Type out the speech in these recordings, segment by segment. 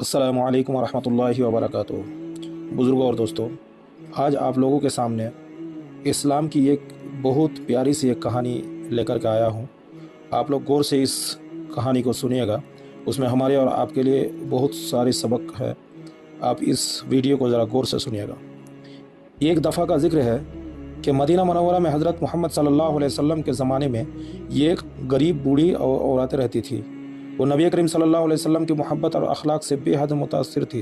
अस्सलामु अलैकुम वरहमतुल्लाहि वबरकातुहू। बुज़ुर्गों और दोस्तों, आज आप लोगों के सामने इस्लाम की एक बहुत प्यारी सी एक कहानी लेकर के आया हूँ। आप लोग गौर से इस कहानी को सुनिएगा, उसमें हमारे और आपके लिए बहुत सारे सबक है। आप इस वीडियो को ज़रा गौर से सुनिएगा। एक दफ़ा का ज़िक्र है कि मदीना मुनव्वरा में हज़रत मोहम्मद सल्लल्लाहु अलैहि वसल्लम के ज़माने में ये एक गरीब बूढ़ी औरतें रहती थी। वो नबी करीम सल्लल्लाहु अलैहि वसल्लम की मोहब्बत और अखलाक से बेहद मुतासिर थी,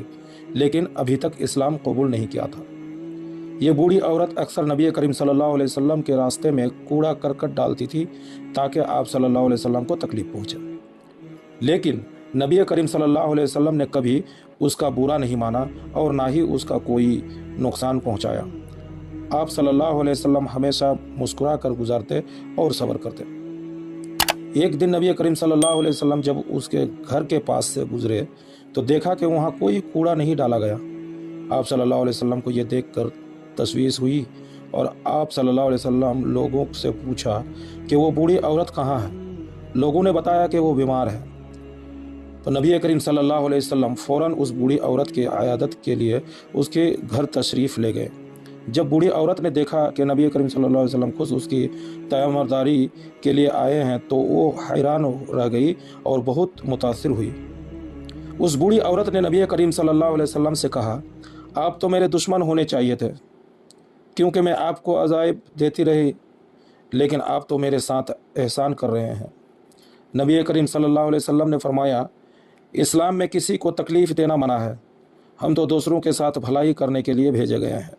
लेकिन अभी तक इस्लाम कबूल नहीं किया था। ये बूढ़ी औरत अक्सर नबी करीम सल्लल्लाहु अलैहि वसल्लम के रास्ते में कूड़ा करकट डालती थी ताकि आप सल्लल्लाहु अलैहि वसल्लम को तकलीफ़ पहुँचे, लेकिन नबी करीम सल्लल्लाहु अलैहि वसल्लम ने कभी उसका बुरा नहीं माना और ना ही उसका कोई नुकसान पहुँचाया। आप सल्लल्लाहु अलैहि वसल्लम हमेशा मुस्कुरा कर गुजारते और सब्र करते। एक दिन नबी करीम सल्लल्लाहु अलैहि वसल्लम जब उसके घर के पास से गुजरे तो देखा कि वहाँ कोई कूड़ा नहीं डाला गया। आप सल्लल्लाहु अलैहि वसल्लम को ये देखकर तशवीश हुई और आप सल्लल्लाहु अलैहि वसल्लम लोगों से पूछा कि वो बूढ़ी औरत कहाँ है। लोगों ने बताया कि वो बीमार है। तो नबी करीम सल्लल्लाहु अलैहि वसल्लम फ़ौरन उस बूढ़ी औरत की इयादत के लिए उसके घर तशरीफ़ ले गए। जब बूढ़ी औरत ने देखा कि नबी करीम सल्लल्लाहु अलैहि वसल्लम खुद उसकी तैयामदारी के लिए आए हैं तो वो हैरान रह गई और बहुत मुतासिर हुई। उस बूढ़ी औरत ने नबी करीम सल्लल्लाहु अलैहि वसल्लम से कहा, आप तो मेरे दुश्मन होने चाहिए थे, क्योंकि मैं आपको अज़ाब देती रही, लेकिन आप तो मेरे साथ एहसान कर रहे हैं। नबी करीम सल्लल्लाहु अलैहि वसल्लम ने फरमाया, इस्लाम में किसी को तकलीफ़ देना मना है, हम तो दूसरों के साथ भलाई करने के लिए भेजे गए हैं।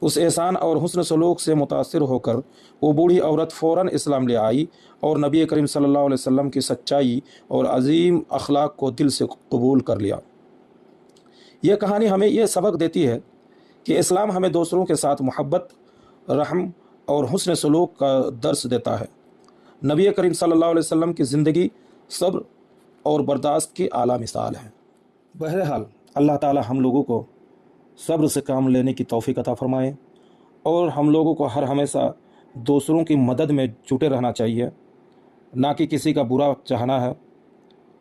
उस एहसान और हुस्न सलूक से मुतासिर होकर वो बूढ़ी औरत फ़ौरन इस्लाम ले आई और नबी करीम सल्लल्लाहु अलैहि वसल्लम की सच्चाई और अजीम अखलाक को दिल से कबूल कर लिया। यह कहानी हमें यह सबक देती है कि इस्लाम हमें दूसरों के साथ मोहब्बत, रहम और हुस्न सलूक का दर्स देता है। नबी करीम सल्लल्लाहु अलैहि वसल्लम की ज़िंदगी सब्र और बर्दाश्त की आला मिसाल है। बहरहाल अल्लाह ताला हम लोगों को सब्र से काम लेने की तौफीक अता फ़रमाए और हम लोगों को हर हमेशा दूसरों की मदद में जुटे रहना चाहिए, ना कि किसी का बुरा चाहना है।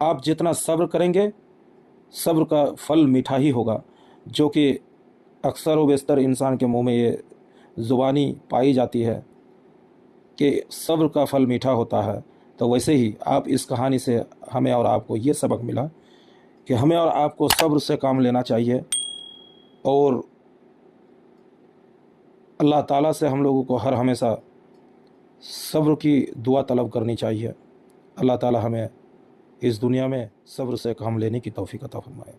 आप जितना सब्र करेंगे, सब्र का फल मीठा ही होगा, जो कि अक्सर व बेशतर इंसान के मुंह में ये ज़ुबानी पाई जाती है कि सब्र का फल मीठा होता है। तो वैसे ही आप इस कहानी से हमें और आपको ये सबक मिला कि हमें और आपको सब्र से काम लेना चाहिए और अल्लाह ताला से हम लोगों को हर हमेशा सब्र की दुआ तलब करनी चाहिए। अल्लाह ताला हमें इस दुनिया में सब्र से काम लेने की तौफीक अता फरमाए।